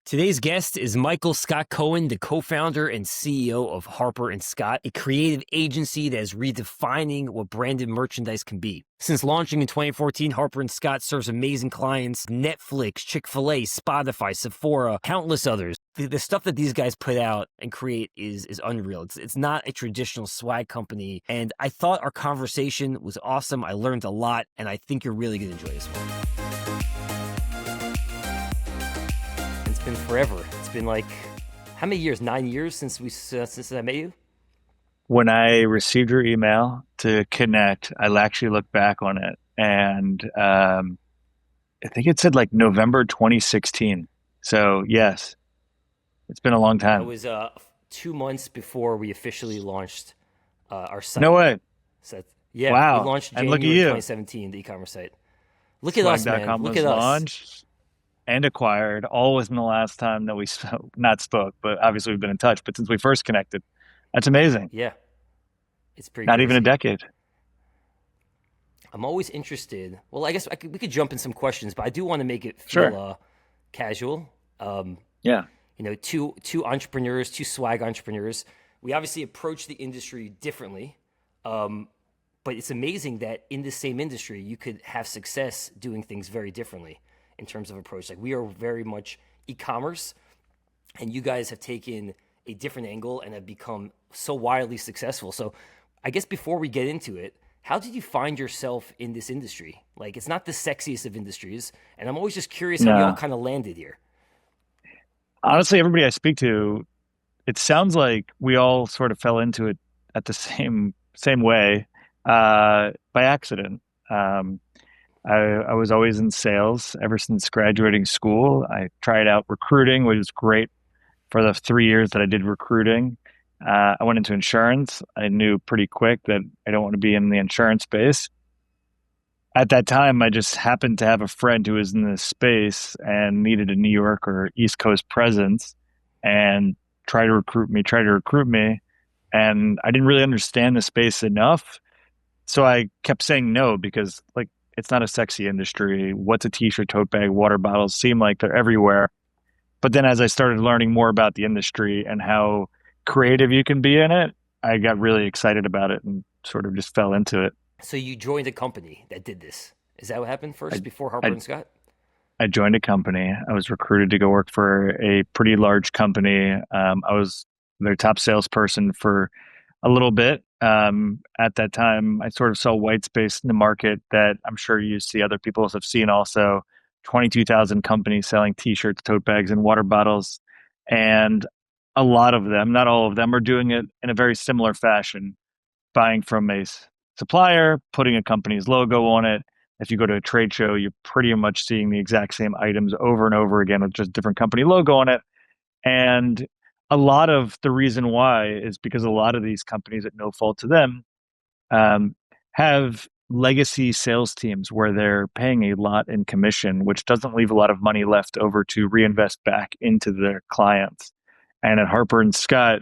Today's guest is Michael Scott Cohen, the co-founder and CEO of Harper & Scott, a creative agency that is redefining what branded merchandise can be. Since launching in 2014, Harper & Scott serves amazing clients: Netflix, Chick-fil-A, Spotify, Sephora, countless others. The stuff that these guys put out and create is unreal. It's not a traditional swag company, and I thought our conversation was awesome. I learned a lot, and I think you're really going to enjoy this one. It's been forever. It's been like, how many years? 9 years since I met you? When I received your email to connect, I actually looked back on it and I think it said like November 2016. So yes, it's been a long That time. was 2 months before we officially launched our No site. way. So yeah, we Wow. launched And look at January you. 2017, the e-commerce site. Look at us, man. Swag.com Look was at us. launched and acquired all within the last time that we not spoke, but obviously we've been in touch. But since we first connected, that's amazing. Yeah, it's pretty Not even a crazy. decade. I'm always interested. Well, I guess we could jump in some questions, but I do want to make it feel Sure. casual. Um, Yeah. two entrepreneurs, two swag entrepreneurs. We obviously approach the industry differently, but it's amazing that in the same industry you could have success doing things very differently in terms of approach. Like, we are very much e-commerce, and you guys have taken a different angle and have become so wildly successful. So, I guess before we get into it, how did you find yourself in this industry? Like, it's not the sexiest of industries, and I'm always just curious how we all No. kind of landed here. Honestly, everybody I speak to, it sounds like we all sort of fell into it at the same way by accident. Um, I was always in sales ever since graduating school. I tried out recruiting, which was great for the 3 years that I did recruiting. I went into insurance. I knew pretty quick that I don't want to be in the insurance space. At that time, I just happened to have a friend who was in this space and needed a New York or East Coast presence and tried to recruit me. And I didn't really understand the space enough. So I kept saying no because, like, it's not a sexy industry. What's a t-shirt, tote bag, water bottles seem like they're everywhere. But then as I started learning more about the industry and how creative you can be in it, I got really excited about it and sort of just fell into it. So you joined a company that did this. Is that what happened I first before Harper I and Scott? I joined a company. I was recruited to go work for a pretty large company. I was their top salesperson for a little bit. At that time, I sort of saw white space in the market that I'm sure you see other people have seen also. 22,000 companies selling t-shirts, tote bags, and water bottles. And a lot of them, not all of them, are doing it in a very similar fashion, buying from a supplier, putting a company's logo on it. If you go to a trade show, you're pretty much seeing the exact same items over and over again with just different company logo on it. And a lot of the reason why is because a lot of these companies, at no fault to them, um, have legacy sales teams where they're paying a lot in commission, which doesn't leave a lot of money left over to reinvest back into their clients. And at Harper and Scott,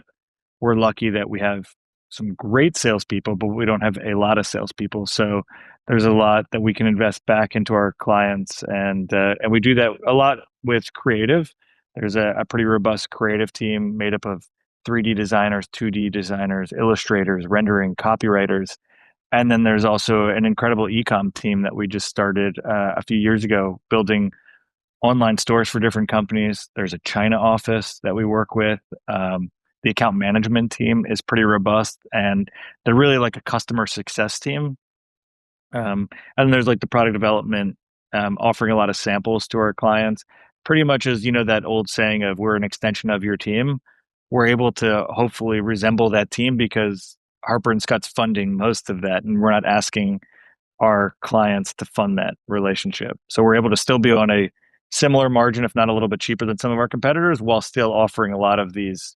we're lucky that we have some great salespeople, but we don't have a lot of salespeople. So there's a lot that we can invest back into our clients, and we do that a lot with creative. There's a pretty robust creative team made up of 3D designers, 2D designers, illustrators, rendering, copywriters, and then there's also an incredible ecom team that we just started a few years ago, building online stores for different companies. There's a China office that we work with. The account management team is pretty robust, and they're really like a customer success team. And there's like the product development, offering a lot of samples to our clients. Pretty much as that old saying of we're an extension of your team. We're able to hopefully resemble that team because Harper and Scott's funding most of that, and we're not asking our clients to fund that relationship. So we're able to still be on a similar margin, if not a little bit cheaper than some of our competitors, while still offering a lot of these,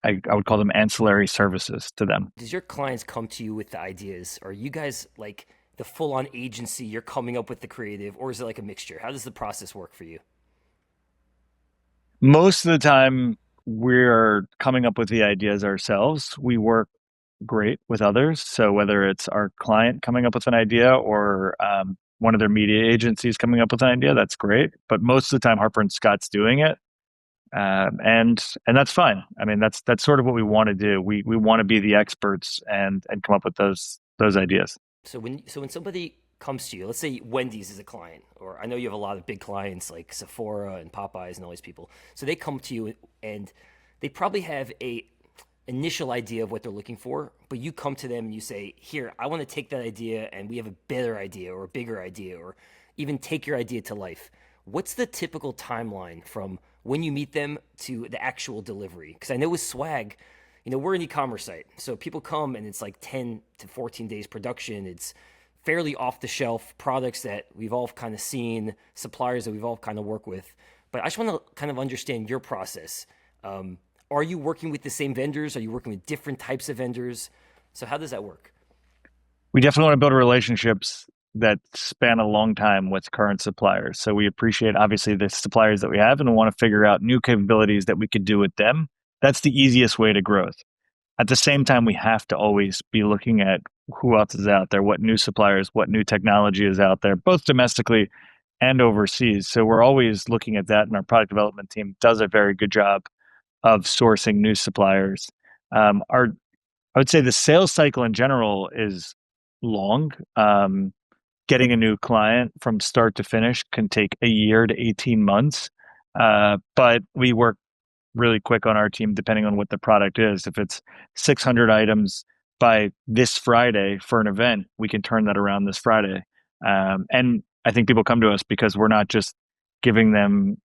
I would call them ancillary services to them. Does your clients come to you with the ideas? Are you guys like the full on agency? You're coming up with the creative, or is it like a mixture? How does the process work for you? Most of the time, we're coming up with the ideas ourselves. We work great with others. So whether it's our client coming up with an idea or one of their media agencies coming up with an idea, that's great. But most of the time, Harper and Scott's doing it. And that's fine. I mean, that's sort of what we want to do. We want to be the experts and come up with those ideas. So when somebody comes to you, let's say Wendy's is a client, or I know you have a lot of big clients like Sephora and Popeyes and all these people. So they come to you and they probably have a initial idea of what they're looking for, but you come to them and you say, "Here, I want to take that idea and we have a better idea or a bigger idea or even take your idea to life." What's the typical timeline from when you meet them to the actual delivery? Because I know with swag, we're an e-commerce site. So people come and it's like 10 to 14 days production. It's fairly off the shelf products that we've all kind of seen, suppliers that we've all kind of worked with. But I just want to kind of understand your process. Are you working with the same vendors? Are you working with different types of vendors? So how does that work? We definitely want to build relationships that span a long time with current suppliers. So we appreciate obviously the suppliers that we have and we want to figure out new capabilities that we could do with them. That's the easiest way to growth. At the same time, we have to always be looking at who else is out there, what new suppliers, what new technology is out there, both domestically and overseas. So we're always looking at that, and our product development team does a very good job of sourcing new suppliers. Our I would say the sales cycle in general is long. Getting a new client from start to finish can take a year to 18 months. But we work really quick on our team, depending on what the product is. If it's 600 items by this Friday for an event, we can turn that around this Friday. And I think people come to us because we're not just giving them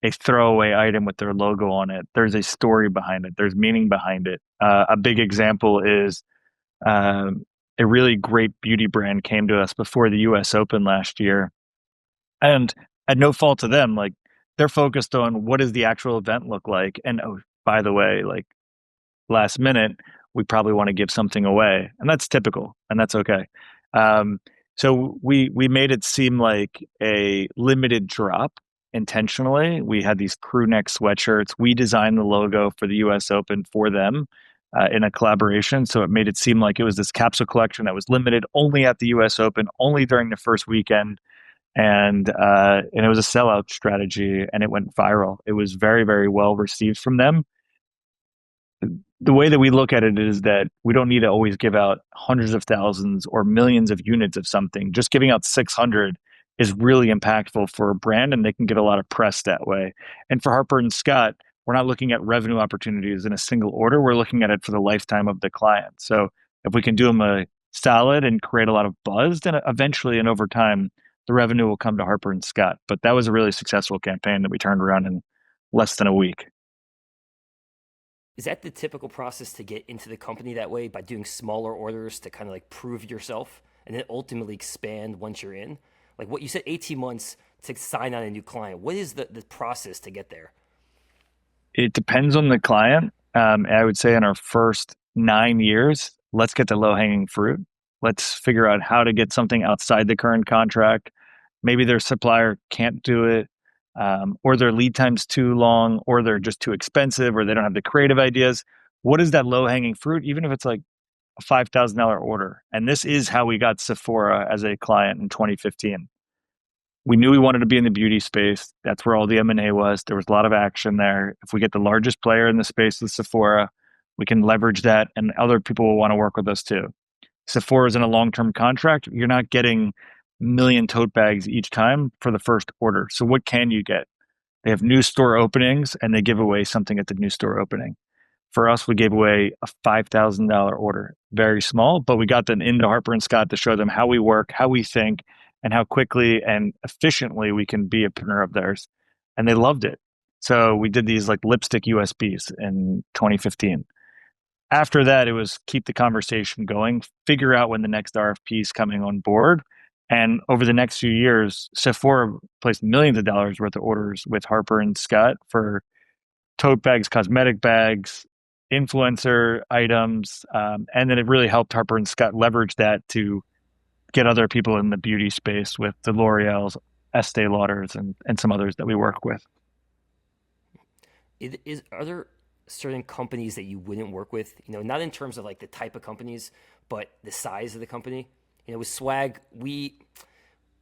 a throwaway item with their logo on it. There's a story behind it. There's meaning behind it. A big example is um, a really great beauty brand came to us before the U.S. Open last year, and at no fault to them, like they're focused on what does the actual event look like. And oh, by the way, like last minute, we probably want to give something away, and that's typical, and that's okay. Um, so we made it seem like a limited drop intentionally. We had these crew neck sweatshirts. We designed the logo for the U.S. Open for them in a collaboration, so it made it seem like it was this capsule collection that was limited only at the U.S. Open, only during the first weekend, and it was a sellout strategy, and it went viral. It was very very well received from them. The way that we look at it is that we don't need to always give out hundreds of thousands or millions of units of something. Just giving out 600 is really impactful for a brand, and they can get a lot of press that way. And for Harper and Scott, we're not looking at revenue opportunities in a single order. We're looking at it for the lifetime of the client. So if we can do them a solid and create a lot of buzz, then eventually and over time, the revenue will come to Harper and Scott. But that was a really successful campaign that we turned around in less than a week. Is that the typical process to get into the company that way by doing smaller orders to kind of like prove yourself and then ultimately expand once you're in? Like what you said, 18 months to sign on a new client. What is the process to get there? It depends on the client. I would say in our first 9 years, let's get the low hanging fruit. Let's figure out how to get something outside the current contract. Maybe their supplier can't do it, or their lead time's too long, or they're just too expensive, or they don't have the creative ideas. What is that low hanging fruit? Even if it's like a $5,000 order. And this is how we got Sephora as a client in 2015. We knew we wanted to be in the beauty space. That's where all the M&A was. There was a lot of action there. If we get the largest player in the space with Sephora, we can leverage that and other people will want to work with us too. Sephora is in a long-term contract. You're not getting a million tote bags each time for the first order. So what can you get? They have new store openings and they give away something at the new store opening. For us, we gave away a $5,000 order. Very small, but we got them into Harper and Scott to show them how we work, how we think, and how quickly and efficiently we can be a partner of theirs. And they loved it. So we did these like lipstick USBs in 2015. After that, it was keep the conversation going, figure out when the next RFP is coming on board. And over the next few years, Sephora placed millions of dollars worth of orders with Harper and Scott for tote bags, cosmetic bags, influencer items, and then it really helped Harper and Scott leverage that to get other people in the beauty space with the L'Oreal's, Estee Lauders, and some others that we work with. Are there certain companies that you wouldn't work with? Not in terms of like the type of companies, but the size of the company. With swag, we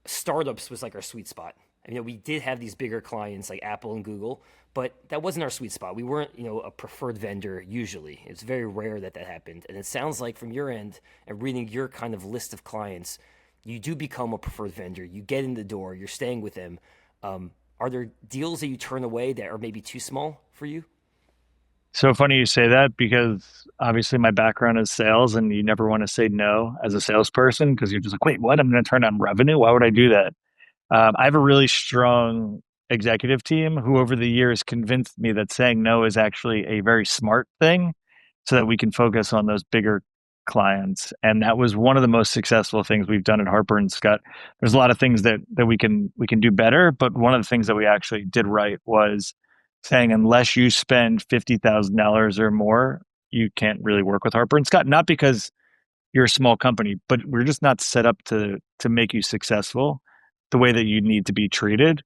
startups was like our sweet spot. We did have these bigger clients like Apple and Google, but that wasn't our sweet spot. We weren't, a preferred vendor usually. It's very rare that that happened. And it sounds like from your end and reading your kind of list of clients, you do become a preferred vendor. You get in the door, you're staying with them. Are there deals that you turn away that are maybe too small for you? So funny you say that because obviously my background is sales and you never want to say no as a salesperson because you're just like, wait, what? I'm going to turn on revenue? Why would I do that? I have a really strong executive team who, over the years, convinced me that saying no is actually a very smart thing so that we can focus on those bigger clients. And that was one of the most successful things we've done at Harper and Scott. There's a lot of things that we can do better, but one of the things that we actually did right was saying unless you spend $50,000 or more, you can't really work with Harper and Scott. Not because you're a small company, but we're just not set up to make you successful the way that you need to be treated.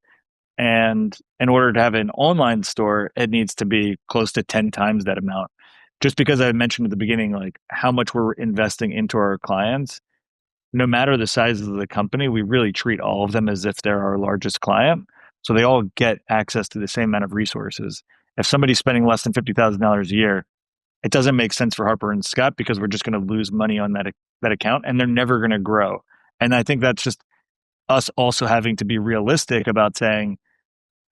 And in order to have an online store, it needs to be close to 10 times that amount. Just because I mentioned at the beginning, like how much we're investing into our clients, no matter the size of the company, we really treat all of them as if they're our largest client. So they all get access to the same amount of resources. If somebody's spending less than $50,000 a year, it doesn't make sense for Harper and Scott because we're just going to lose money on that account and they're never going to grow. And I think that's just us also having to be realistic about saying,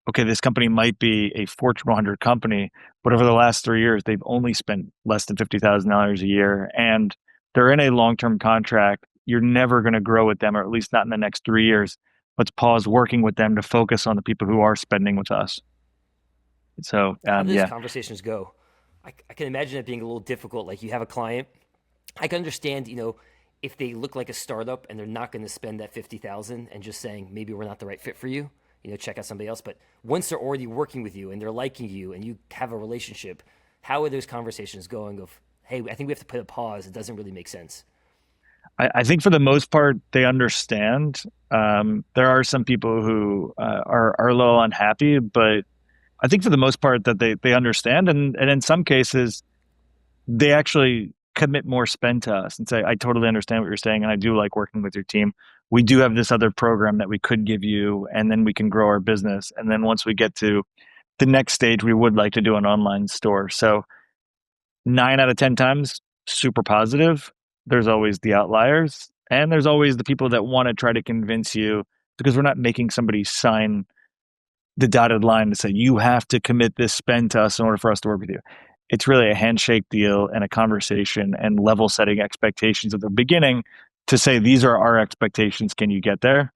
okay, this company might be a Fortune 100 company, but over the last 3 years, they've only spent less than $50,000 a year, and they're in a long-term contract. You're never going to grow with them, or at least not in the next 3 years. Let's pause working with them to focus on the people who are spending with us. So, How do those yeah, conversations go? I can imagine it being a little difficult. Like you have a client, I can understand, if they look like a startup and they're not going to spend that 50,000 and just saying maybe we're not the right fit for you, check out somebody else. But once they're already working with you and they're liking you and you have a relationship, how are those conversations going? Of hey, I think we have to put a pause. It doesn't really make sense. I think for the most part they understand. There are some people who are a little unhappy, but I think for the most part that they understand, and in some cases they actually commit more spend to us and say, I totally understand what you're saying, and I do like working with your team. We do have this other program that we could give you, and then we can grow our business. And then once we get to the next stage, we would like to do an online store. So 9 out of 10 times, super positive. There's always the outliers, and there's always the people that want to try to convince you because we're not making somebody sign the dotted line to say you have to commit this spend to us in order for us to work with you. It's really a handshake deal and a conversation and level setting expectations at the beginning to say these are our expectations. Can you get there?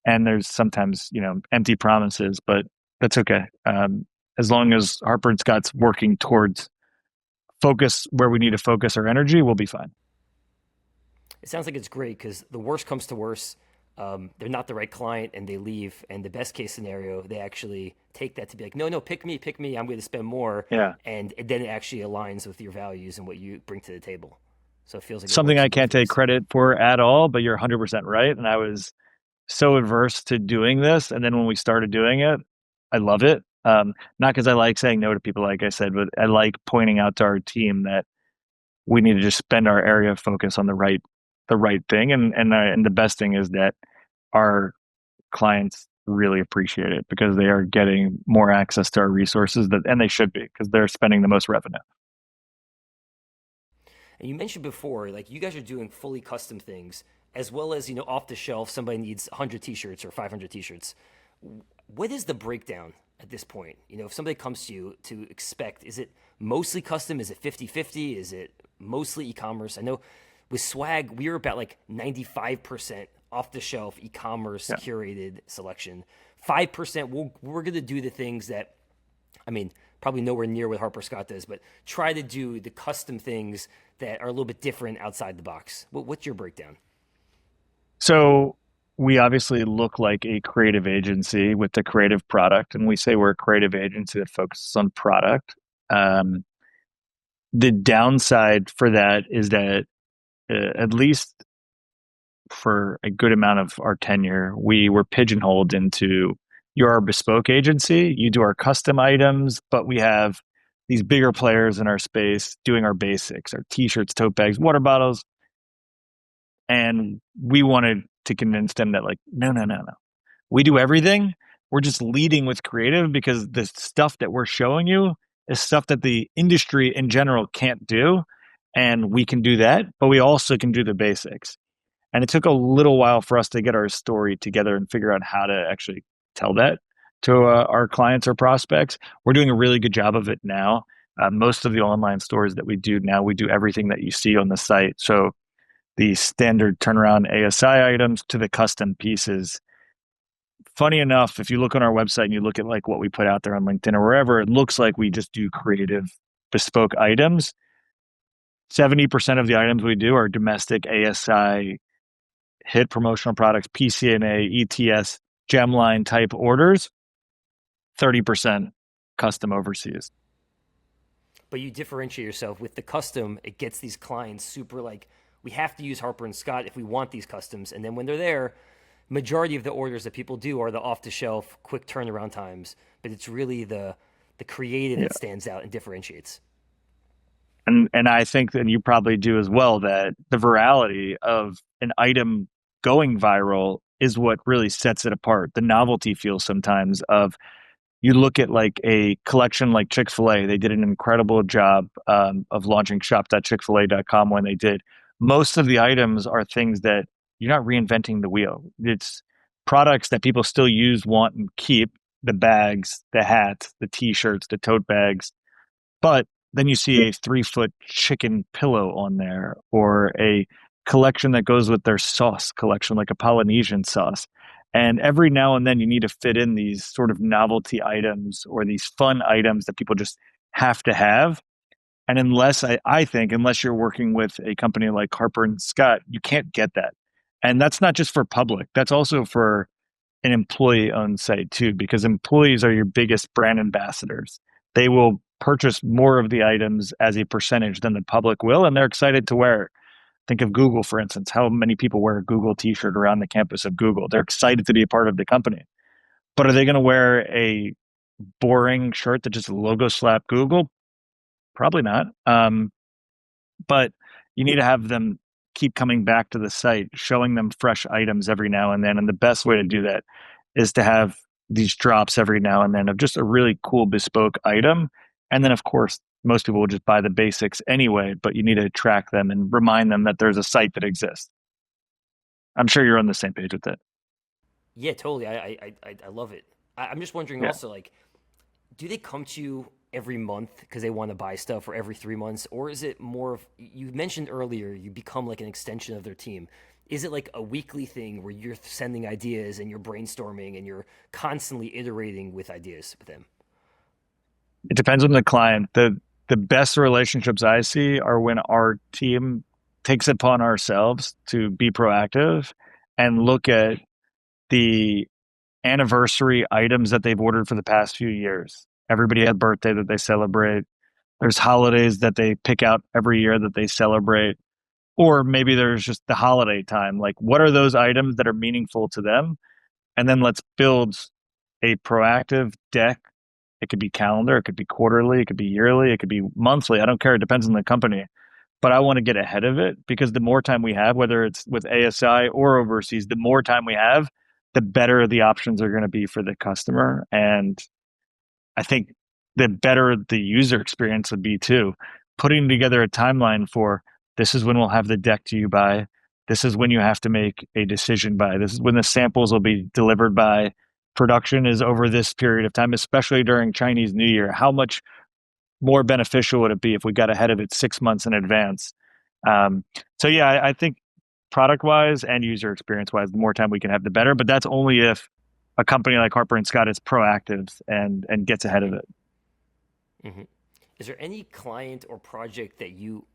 And there's sometimes empty promises, but that's okay. As long as Harper and Scott's working towards focus where we need to focus our energy, we'll be fine. It sounds like it's great because the worst comes to worst. They're not the right client and they leave. And the best case scenario, they actually take that to be like, no, no, pick me, pick me. I'm going to spend more. Yeah. And then it actually aligns with your values and what you bring to the table. So it feels like it Something works I in can't both take ways. credit for at all, but you're 100% right. And I was so adverse to doing this. And then when we started doing it, I love it. Not because I like saying no to people, like I said, but I like pointing out to our team that we need to just spend our area of focus on the right thing. And the best thing is that our clients really appreciate it because they are getting more access to our resources and they should be because they're spending the most revenue. And you mentioned before, like you guys are doing fully custom things as well as, off the shelf, somebody needs 100 t-shirts or 500 t-shirts. What is the breakdown at this point? If somebody comes to you to expect, is it mostly custom? Is it 50-50? Is it mostly e-commerce? I know with swag, we were about like 95% off the shelf e-commerce Yeah. curated selection. 5% we're going to do the things that, probably nowhere near what Harper Scott does, but try to do the custom things that are a little bit different outside the box. What's your breakdown? So we obviously look like a creative agency with the creative product, and we say we're a creative agency that focuses on product. Um, the downside for that is that at least for a good amount of our tenure, we were pigeonholed into you're our bespoke agency, you do our custom items, but we have these bigger players in our space doing our basics, our t-shirts, tote bags, water bottles. And we wanted to convince them that, like, no, no, no, no. We do everything, we're just leading with creative because the stuff that we're showing you is stuff that the industry in general can't do. And we can do that, but we also can do the basics. And it took a little while for us to get our story together and figure out how to actually tell that to our clients or prospects. We're doing a really good job of it now. Most of the online stores that we do now, we do everything that you see on the site. So the standard turnaround ASI items to the custom pieces. Funny enough, if you look on our website and you look at like what we put out there on LinkedIn or wherever, it looks like we just do creative bespoke items. 70% of the items we do are domestic ASI hit promotional products, PCNA, ETS, gemline type orders, 30% custom overseas. But you differentiate yourself with the custom. It gets these clients super like, we have to use Harper and Scott if we want these customs. And then when they're there, majority of the orders that people do are the off the shelf, quick turnaround times. But it's really the creative that stands out and differentiates. And I think that you probably do as well, that the virality of an item going viral is what really sets it apart. The novelty feel sometimes of, you look at like a collection like Chick-fil-A, they did an incredible job of launching shop.chickfila.com when they did. Most of the items are things that you're not reinventing the wheel. It's products that people still use, want, and keep: the bags, the hats, the t-shirts, the tote bags. But then you see a 3 foot chicken pillow on there, or a collection that goes with their sauce collection, like a Polynesian sauce. And every now and then you need to fit in these sort of novelty items or these fun items that people just have to have. And I think, unless you're working with a company like Harper and Scott, you can't get that. And that's not just for public, that's also for an employee owned site too, because employees are your biggest brand ambassadors. They will purchase more of the items as a percentage than the public will, and they're excited to wear it. Think of Google, for instance. How many people wear a Google t-shirt around the campus of Google? They're excited to be a part of the company. But are they going to wear a boring shirt that just logo slap Google? Probably not. But you need to have them keep coming back to the site, showing them fresh items every now and then. And the best way to do that is to have these drops every now and then of just a really cool bespoke item. And then, of course, most people will just buy the basics anyway, but you need to track them and remind them that there's a site that exists. I'm sure you're on the same page with that. Yeah, totally. I love it. I'm just wondering Yeah. also, like, do they come to you every month because they want to buy stuff, or every 3 months? Or is it more of, you mentioned earlier, you become like an extension of their team. Is it like a weekly thing where you're sending ideas and you're brainstorming and you're constantly iterating with ideas with them? It depends on the client. The best relationships I see are when our team takes it upon ourselves to be proactive and look at the anniversary items that they've ordered for the past few years. Everybody has a birthday that they celebrate. There's holidays that they pick out every year that they celebrate. Or maybe there's just the holiday time. Like, what are those items that are meaningful to them? And then let's build a proactive deck. It could be calendar, it could be quarterly, it could be yearly, it could be monthly. I don't care. It depends on the company. But I want to get ahead of it, because the more time we have, whether it's with ASI or overseas, the more time we have, the better the options are going to be for the customer. And I think the better the user experience would be too. Putting together a timeline for, this is when we'll have the deck to you by, this is when you have to make a decision by, this is when the samples will be delivered by, production is over this period of time, especially during Chinese New Year. How much more beneficial would it be if we got ahead of it 6 months in advance? Um, so yeah, I think product wise and user experience wise, the more time we can have, the better. But that's only if a company like Harper and Scott is proactive and gets ahead of it. Hmm. Is there any client or project that you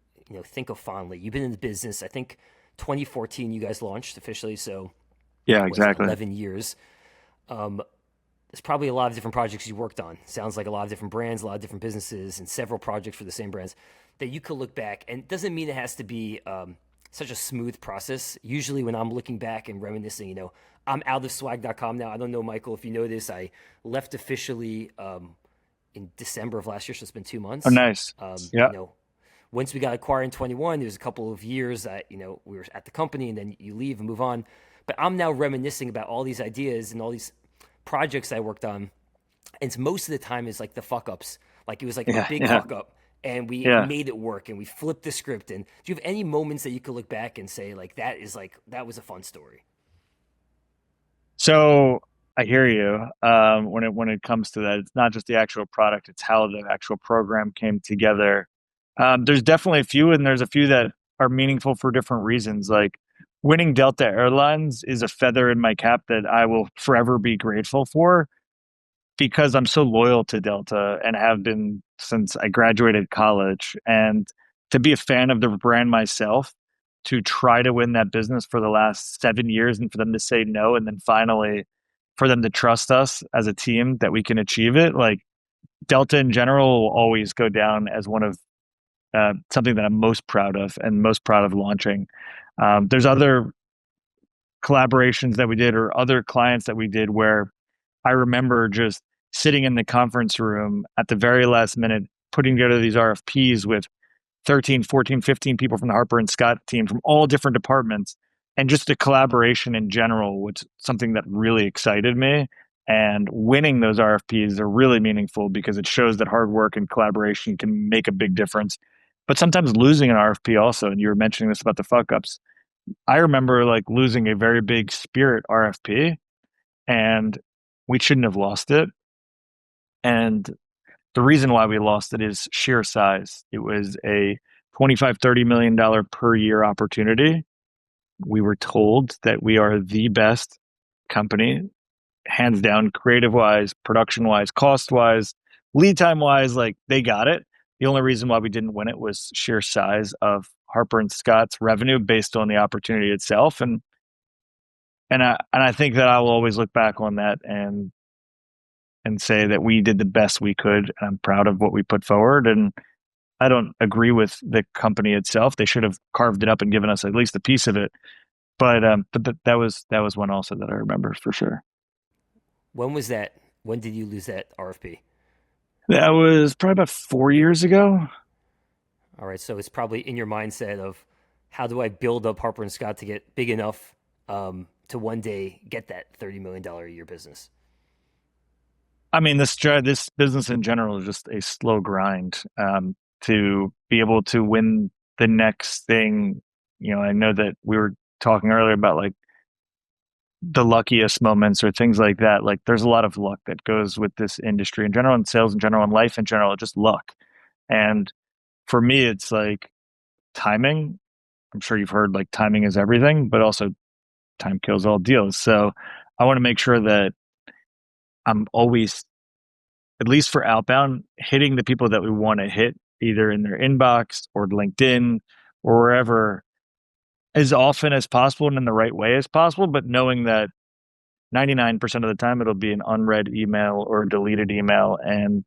think of fondly? You've been in the business, I think 2014 you guys launched officially, so Yeah, was it exactly. 11 years? Um, there's probably a lot of different projects you worked on. Sounds like a lot of different brands, a lot of different businesses, and several projects for the same brands that you could look back. And it doesn't mean it has to be such a smooth process. Usually, when I'm looking back and reminiscing, I'm out of swag.com now. I don't know, Michael, if you know this. I left officially in December of last year, so it's been 2 months. Oh, nice. Um, Yeah. you know, Once we got acquired in 21, there's a couple of years that we were at the company, and then you leave and move on. But I'm now reminiscing about all these ideas and all these projects I worked on, and most of the time is like the fuck ups. Like it was like a Yeah, big yeah, fuck up, and we yeah. made it work, and we flipped the script. And do you have any moments that you could look back and say like that was a fun story? So I hear you. When it comes to that, it's not just the actual product; it's how the actual program came together. There's definitely a few, and there's a few that are meaningful for different reasons. Like winning Delta Airlines is a feather in my cap that I will forever be grateful for because I'm so loyal to Delta and have been since I graduated college. And to be a fan of the brand myself, to try to win that business for the last 7 years and for them to say no, and then finally for them to trust us as a team that we can achieve it. Like Delta in general will always go down as one of something that I'm most proud of and most proud of launching. There's other collaborations that we did or other clients that we did where I remember just sitting in the conference room at the very last minute, putting together these RFPs with 13, 14, 15 people from the Harper and Scott team from all different departments. And just the collaboration in general was something that really excited me. And winning those RFPs are really meaningful because it shows that hard work and collaboration can make a big difference. But sometimes losing an RFP also, and you were mentioning this about the fuck ups. I remember like losing a very big Spirit RFP and we shouldn't have lost it. And the reason why we lost it is sheer size. It was a 25, $30 million per year opportunity. We were told that we are the best company, hands down, creative wise, production wise, cost wise, lead time wise, like they got it. The only reason why we didn't win it was sheer size of Harper and Scott's revenue based on the opportunity itself. And I think that I will always look back on that and say that we did the best we could. I'm proud of what we put forward. And I don't agree with the company itself. They should have carved it up and given us at least a piece of it. But that was one also that I remember for sure. When was that? When did you lose that RFP? That was probably about 4 years ago. All right, so it's probably in your mindset of how do I build up Harper and Scott to get big enough to one day get that $30 million a year business. I mean, this business in general is just a slow grind. To be able to win the next thing, I know that we were talking earlier about like the luckiest moments or things like that. Like there's a lot of luck that goes with this industry in general and sales in general and life in general, just luck. And for me, it's like timing. I'm sure you've heard like timing is everything, but also time kills all deals. So I want to make sure that I'm always, at least for outbound, hitting the people that we want to hit either in their inbox or LinkedIn or wherever as often as possible and in the right way as possible, but knowing that 99% of the time it'll be an unread email or a deleted email. And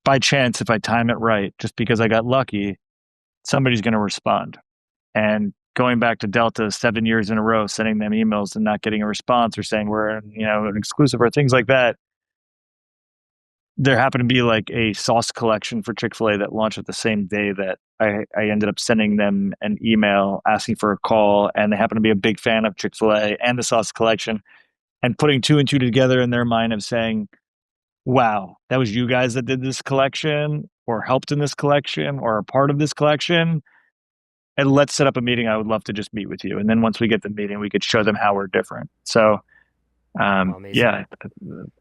by chance, if I time it right, just because I got lucky, somebody's going to respond. And going back to Delta 7 years in a row, sending them emails and not getting a response or saying we're, an exclusive or things like that. There happened to be like a sauce collection for Chick-fil-A that launched at the same day that I ended up sending them an email asking for a call. And they happen to be a big fan of Chick-fil-A and the sauce collection and putting two and two together in their mind of saying, wow, that was you guys that did this collection or helped in this collection or a part of this collection. And let's set up a meeting. I would love to just meet with you. And then once we get the meeting, we could show them how we're different. So, Oh, amazing. yeah, I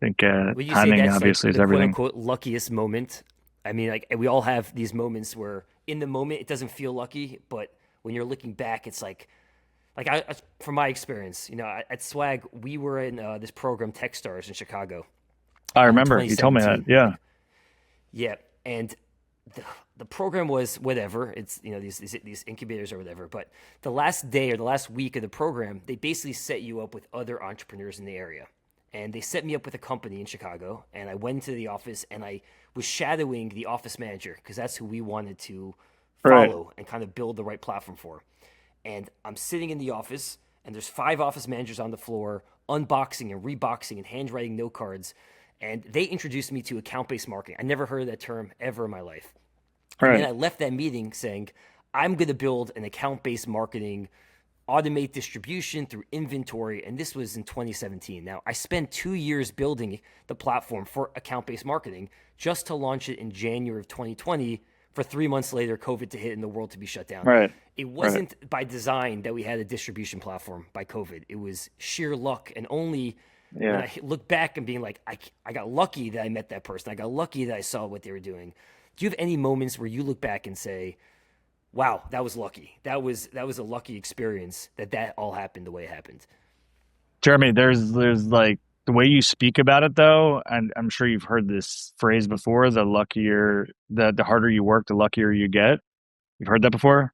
think Would you say timing that's like obviously is the quote everything. unquote luckiest moment? I mean, like we all have these moments where in the moment it doesn't feel lucky, but when you're looking back, it's like from my experience, at Swag, we were in this program Techstars in Chicago I in remember you told me that. 2017. Yeah. Like, yeah, and the program was whatever. It's these incubators or whatever. But the last day or the last week of the program, they basically set you up with other entrepreneurs in the area, and they set me up with a company in Chicago. And I went into the office and I was shadowing the office manager because that's who we wanted to Right. follow and kind of build the right platform for. And I'm sitting in the office, and there's 5 office managers on the floor unboxing and reboxing and handwriting note cards. And they introduced me to account-based marketing. I never heard of that term ever in my life. And then Right. I left that meeting saying, I'm going to build an account-based marketing automate distribution through inventory. And this was in 2017. Now, I spent 2 years building the platform for account based marketing just to launch it in January of 2020. For 3 months later, COVID to hit and the world to be shut down. Right. It Right. wasn't by design that we had a distribution platform by COVID. It was sheer luck. And only when Yeah. I look back and being like, I got lucky that I met that person. I got lucky that I saw what they were doing. Do you have any moments where you look back and say, wow, that was lucky. That was a lucky experience that all happened the way it happened. Jeremy, there's like the way you speak about it though, and I'm sure you've heard this phrase before, the harder you work, the luckier you get. You've heard that before?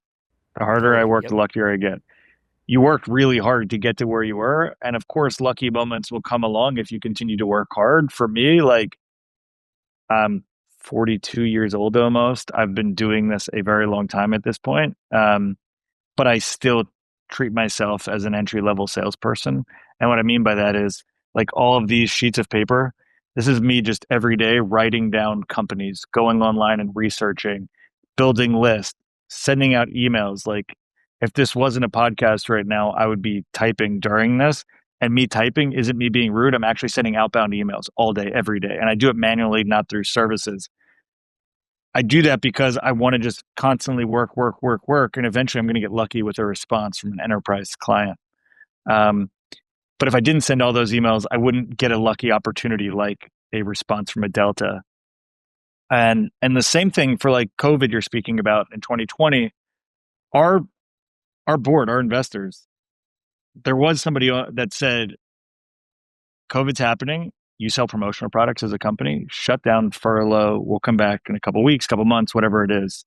The harder I Totally. work, the Yep. luckier I get. You worked really hard to get to where you were, and of course, lucky moments will come along if you continue to work hard. For me, like I'm 42 years old almost. I've been doing this a very long time at this point. But I still treat myself as an entry level salesperson. And what I mean by that is like all of these sheets of paper, this is me just every day writing down companies, going online and researching, building lists, sending out emails. Like if this wasn't a podcast right now, I would be typing during this. And me typing isn't me being rude. I'm actually sending outbound emails all day, every day. And I do it manually, not through services. I do that because I want to just constantly work, work, work, work, and eventually I'm going to get lucky with a response from an enterprise client. Um, but if I didn't send all those emails, I wouldn't get a lucky opportunity like a response from a Delta. And the same thing for like COVID you're speaking about in 2020. Our our board, our investors, there was somebody that said COVID's happening. You sell promotional products as a company, shut down, furlough. We'll come back in a couple of weeks, couple of months, whatever it is.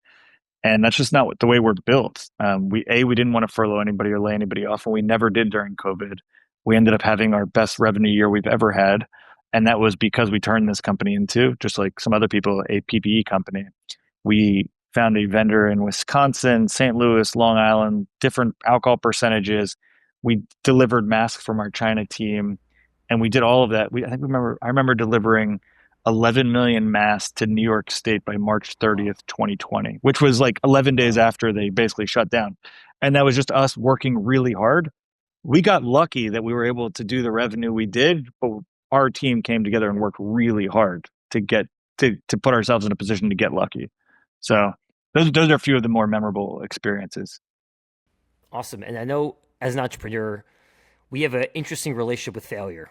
And that's just not the way we're built. We didn't want to furlough anybody or lay anybody off, and we never did during COVID. We ended up having our best revenue year we've ever had, and that was because we turned this company into, just like some other people, a PPE company. We found a vendor in Wisconsin, St. Louis, Long Island, different alcohol percentages. We delivered masks from our China team, and we did all of that. I remember delivering 11 million masks to New York State by March Wow. 30th, 2020, which was like 11 days Wow. after they basically shut down. And that was just us working really hard. We got lucky that we were able to do the revenue we did, but our team came together and worked really hard to get to put ourselves in a position to get lucky. So those are a few of the more memorable experiences. Awesome. And I know as an entrepreneur, we have an interesting relationship with failure.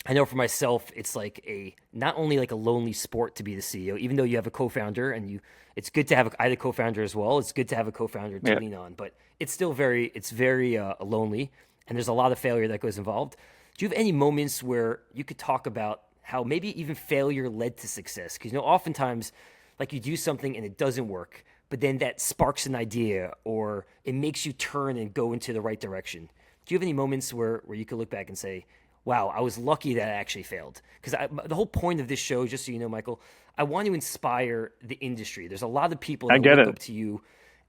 I know for myself, it's like a not only like a lonely sport to be the CEO, even though you have a co-founder and it's good to have I had a co-founder as well. It's good to have a co-founder to Yeah, lean on, but it's very lonely, and there's a lot of failure that goes involved. Do you have any moments where you could talk about how maybe even failure led to success? Because oftentimes, like you do something and it doesn't work, but then that sparks an idea or it makes you turn and go into the right direction. Do you have any moments where you could look back and say, wow, I was lucky that I actually failed? Because the whole point of this show, just so you know, Michael, I want to inspire the industry. There's a lot of people I that get look it. up to you,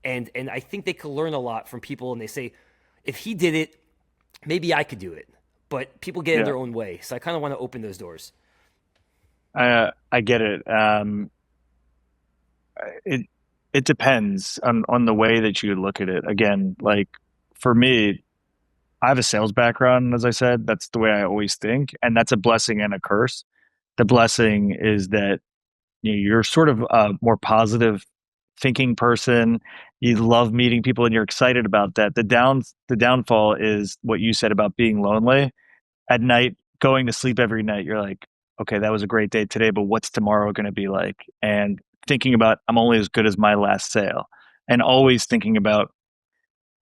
and I think they could learn a lot from people, and they say, if he did it, maybe I could do it. But people get in Yeah, their own way. So I kind of want to open those doors. I get it. It it depends on the way that you look at it. Again, like for me, I have a sales background, as I said. That's the way I always think, and that's a blessing and a curse. The blessing is that you're sort of a more positive thinking person. You love meeting people, and you're excited about that. The downfall is what you said about being lonely at night, going to sleep every night. You're like, okay, that was a great day today, but what's tomorrow going to be like? And thinking about I'm only as good as my last sale, and always thinking about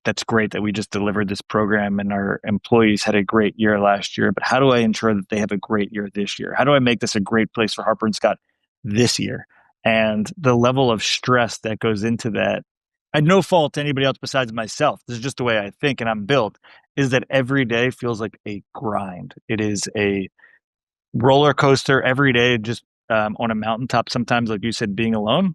that's great that we just delivered this program and our employees had a great year last year. But how do I ensure that they have a great year this year? How do I make this a great place for Harper and Scott this year? And the level of stress that goes into that, I had no fault to anybody else besides myself. This is just the way I think and I'm built, is that every day feels like a grind. It is a roller coaster every day, just on a mountaintop. Sometimes, like you said, being alone.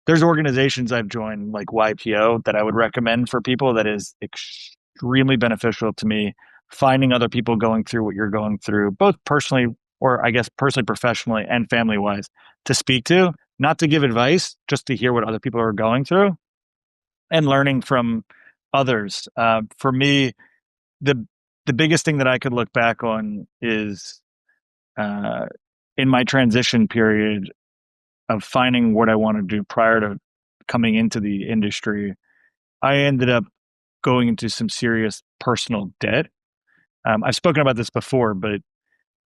There's organizations I've joined, like YPO, that I would recommend for people. That is extremely beneficial to me. Finding other people going through what you're going through, both personally, or I guess personally, professionally, and family wise, to speak to, not to give advice, just to hear what other people are going through and learning from. others. For me, the the biggest thing that I could look back on is uh, in my transition period of finding what I want to do prior to coming into the industry. I ended up going into some serious personal debt. I've spoken about this before, but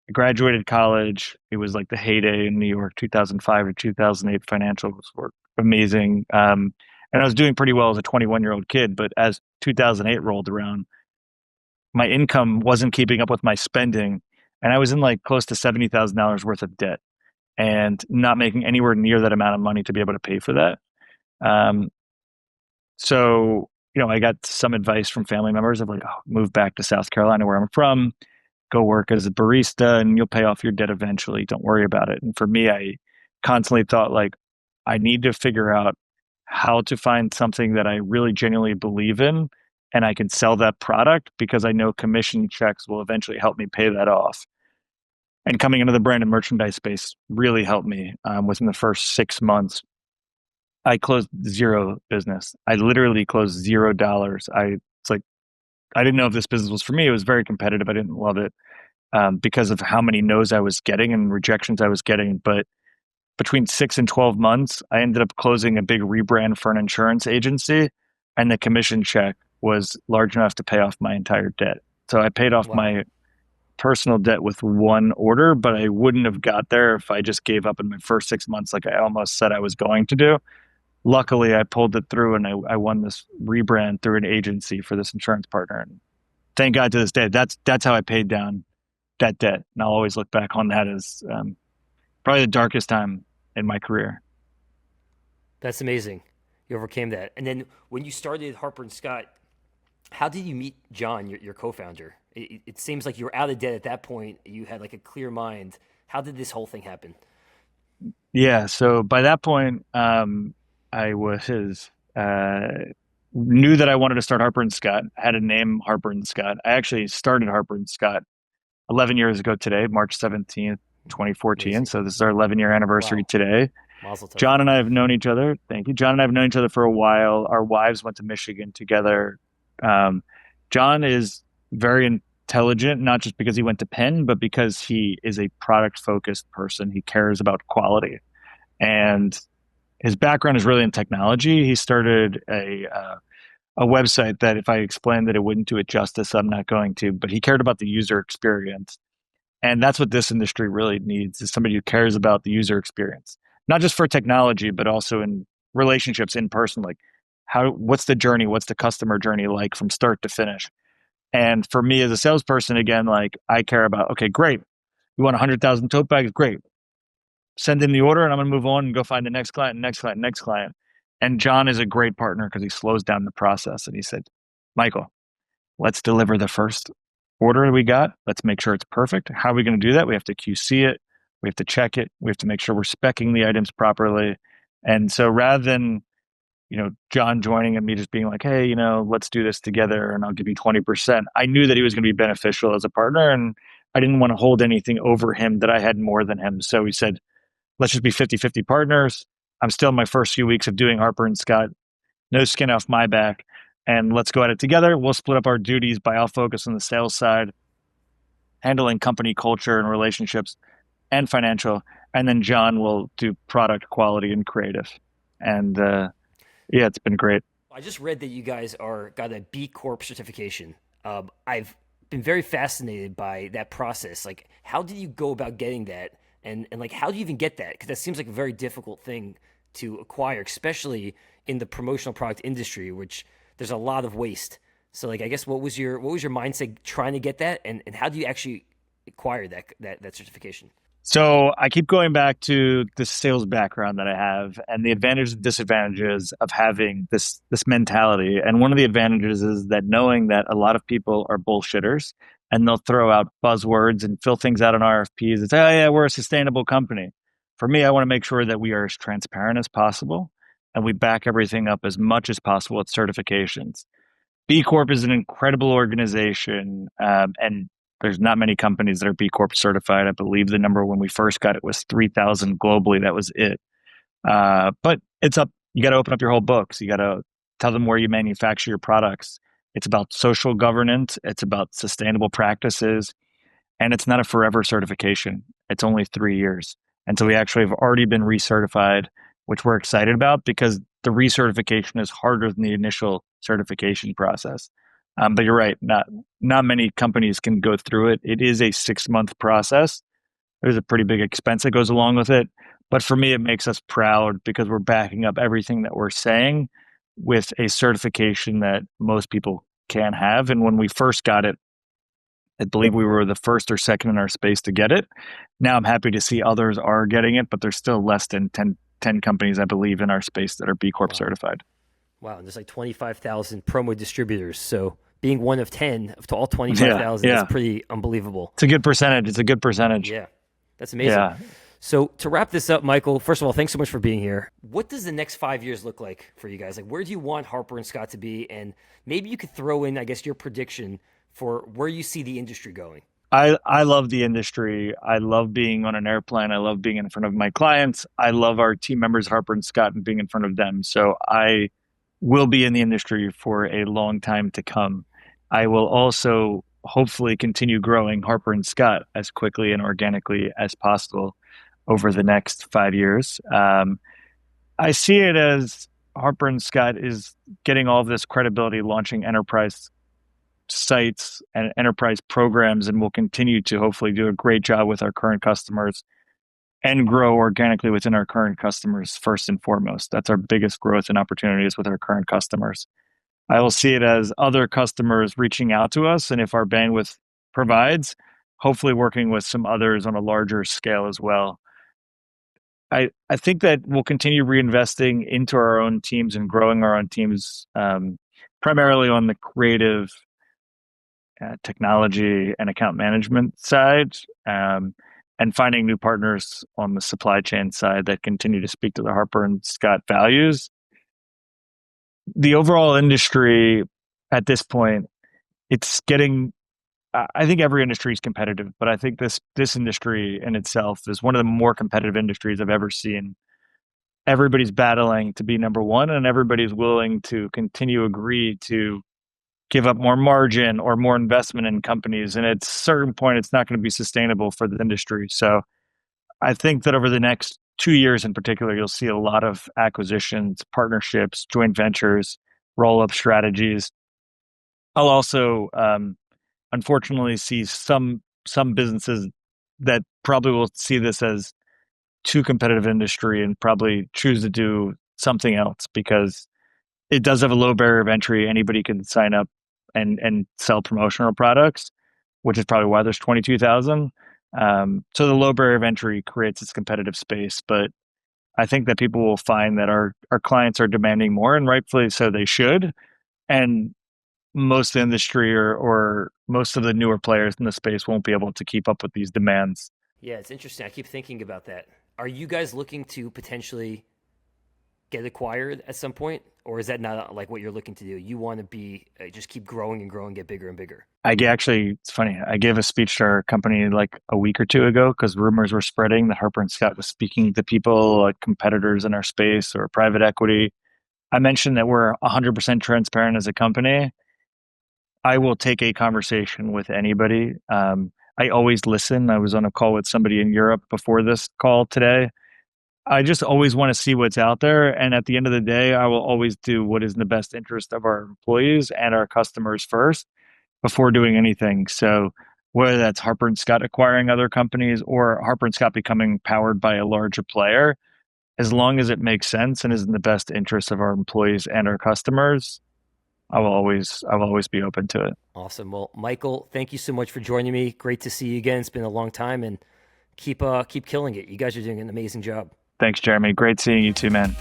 I graduated college. It was like the heyday in New York, 2005 or 2008. Financials were amazing. And I was doing pretty well as a 21-year-old kid. But as 2008 rolled around, my income wasn't keeping up with my spending. And I was in like close to $70,000 worth of debt and not making anywhere near that amount of money to be able to pay for that. Um, so, I got some advice from family members of like, oh, move back to South Carolina where I'm from, go work as a barista and you'll pay off your debt eventually. Don't worry about it. And for me, I constantly thought like, I need to figure out how to find something that I really genuinely believe in and I can sell that product because I know commission checks will eventually help me pay that off. And coming into the brand and merchandise space really helped me within the first 6 months. I closed zero business. I literally closed $0. It's like I didn't know if this business was for me. It was very competitive. I didn't love it because of how many no's I was getting and rejections I was getting. But between 6 and 12 months, I ended up closing a big rebrand for an insurance agency, and the commission check was large enough to pay off my entire debt. So I paid off Wow. my personal debt with one order, but I wouldn't have got there if I just gave up in my first 6 months, like I almost said I was going to do. Luckily, I pulled it through and I won this rebrand through an agency for this insurance partner. And thank God to this day, that's how I paid down that debt. And I'll always look back on that as probably the darkest time in my career. That's amazing. You overcame that. And then when you started Harper and Scott, how did you meet John, your co-founder? It seems like you were out of debt at that point. You had like a clear mind. How did this whole thing happen? Yeah. So by that point, I was knew that I wanted to start Harper and Scott. I had a name Harper and Scott. I actually started Harper and Scott 11 years ago today, March 17th, 2014. Amazing. So this is our 11-year anniversary Wow. today. Mazel tov. John and I have known each other. Thank you. John and I have known each other for a while. Our wives went to Michigan together. Um, John is very intelligent, not just because he went to Penn, but because he is a product focused person. He cares about quality. And his background is really in technology. He started a website that if I explained that it wouldn't do it justice, I'm not going to, but he cared about the user experience. And that's what this industry really needs is somebody who cares about the user experience, not just for technology, but also in relationships in person. Like what's the journey? What's the customer journey like from start to finish? And for me as a salesperson, again, like I care about, okay, great. You want 100,000 tote bags? Great. Send in the order and I'm going to move on and go find the next client, next client, next client. And John is a great partner because he slows down the process. And he said, Michael, let's deliver the first order we got. Let's make sure it's perfect. How are we going to do that? We have to QC it. We have to check it. We have to make sure we're specing the items properly. And so rather than, John joining and me just being like, hey, let's do this together and I'll give you 20%. I knew that he was going to be beneficial as a partner and I didn't want to hold anything over him that I had more than him. So he said, let's just be 50-50 partners. I'm still in my first few weeks of doing Harper and Scott. No skin off my back. And let's go at it together. We'll split up our duties, but I'll focus on the sales side, handling company culture and relationships and financial. And then John will do product quality and creative. And yeah, it's been great. I just read that you guys are got a B-Corp certification. I've been very fascinated by that process. Like, how did you go about getting that? And like, how do you even get that? Because that seems like a very difficult thing to acquire, especially in the promotional product industry, which there's a lot of waste. So, like, I guess what was your mindset trying to get that, and how do you actually acquire that certification? So I keep going back to the sales background that I have and the advantages and disadvantages of having this mentality. And one of the advantages is that knowing that a lot of people are bullshitters and they'll throw out buzzwords and fill things out on RFPs and say, oh yeah, we're a sustainable company. For me, I want to make sure that we are as transparent as possible and we back everything up as much as possible with certifications. B Corp is an incredible organization, and there's not many companies that are B Corp certified. I believe the number when we first got it was 3,000 globally. That was it. But it's up. You got to open up your whole books. You got to tell them where you manufacture your products. It's about social governance. It's about sustainable practices. And it's not a forever certification. It's only 3 years. And so we actually have already been recertified, which we're excited about because the recertification is harder than the initial certification process. But you're right, not many companies can go through it. It is a 6 month process. There's a pretty big expense that goes along with it. But for me, it makes us proud because we're backing up everything that we're saying with a certification that most people can't have. And when we first got it, I believe we were the first or second in our space to get it. Now I'm happy to see others are getting it, but there's still less than 10 companies, I believe, in our space that are B Corp certified. Wow. And there's like 25,000 promo distributors. So being one of 10 to all 25,000 is pretty unbelievable. It's a good percentage. It's a good percentage. Yeah. That's amazing. Yeah. So to wrap this up, Michael, first of all, thanks so much for being here. What does the next 5 years look like for you guys? Like, where do you want Harper and Scott to be? And maybe you could throw in, I guess, your prediction for where you see the industry going. I love the industry. I love being on an airplane. I love being in front of my clients. I love our team members, Harper and Scott, and being in front of them. So I will be in the industry for a long time to come. I will also hopefully continue growing Harper and Scott as quickly and organically as possible over the next 5 years. I see it as Harper and Scott is getting all of this credibility, launching enterprise sites and enterprise programs, and we'll continue to hopefully do a great job with our current customers and grow organically within our current customers first and foremost. That's our biggest growth and opportunities with our current customers. I will see it as other customers reaching out to us, and if our bandwidth provides, hopefully working with some others on a larger scale as well. I think that we'll continue reinvesting into our own teams and growing our own teams, primarily on the creative technology and account management side, and finding new partners on the supply chain side that continue to speak to the Harper and Scott values. The overall industry at this point, it's getting, I think every industry is competitive, but I think this industry in itself is one of the more competitive industries I've ever seen. Everybody's battling to be number one, and everybody's willing to continue agree to give up more margin or more investment in companies. And at a certain point, it's not going to be sustainable for the industry. So I think that over the next 2 years in particular, you'll see a lot of acquisitions, partnerships, joint ventures, roll-up strategies. I'll also, unfortunately, see some businesses that probably will see this as too competitive industry and probably choose to do something else because it does have a low barrier of entry. Anybody can sign up and sell promotional products, which is probably why there's 22,000. So the low barrier of entry creates this competitive space. But I think that people will find that our clients are demanding more, and rightfully so they should. And most of the industry or most of the newer players in the space won't be able to keep up with these demands. Yeah, it's interesting. I keep thinking about that. Are you guys looking to potentially get acquired at some point, or is that not like what you're looking to do? You want to be just keep growing and growing, get bigger and bigger. It's funny. I gave a speech to our company like a week or two ago because rumors were spreading that Harper and Scott was speaking to people like competitors in our space or private equity. I mentioned that we're 100% transparent as a company. I will take a conversation with anybody. I always listen. I was on a call with somebody in Europe before this call today. I just always want to see what's out there. And at the end of the day, I will always do what is in the best interest of our employees and our customers first before doing anything. So whether that's Harper and Scott acquiring other companies or Harper and Scott becoming powered by a larger player, as long as it makes sense and is in the best interest of our employees and our customers, I will always be open to it. Awesome. Well, Michael, thank you so much for joining me. Great to see you again. It's been a long time, and keep killing it. You guys are doing an amazing job. Thanks, Jeremy. Great seeing you too, man.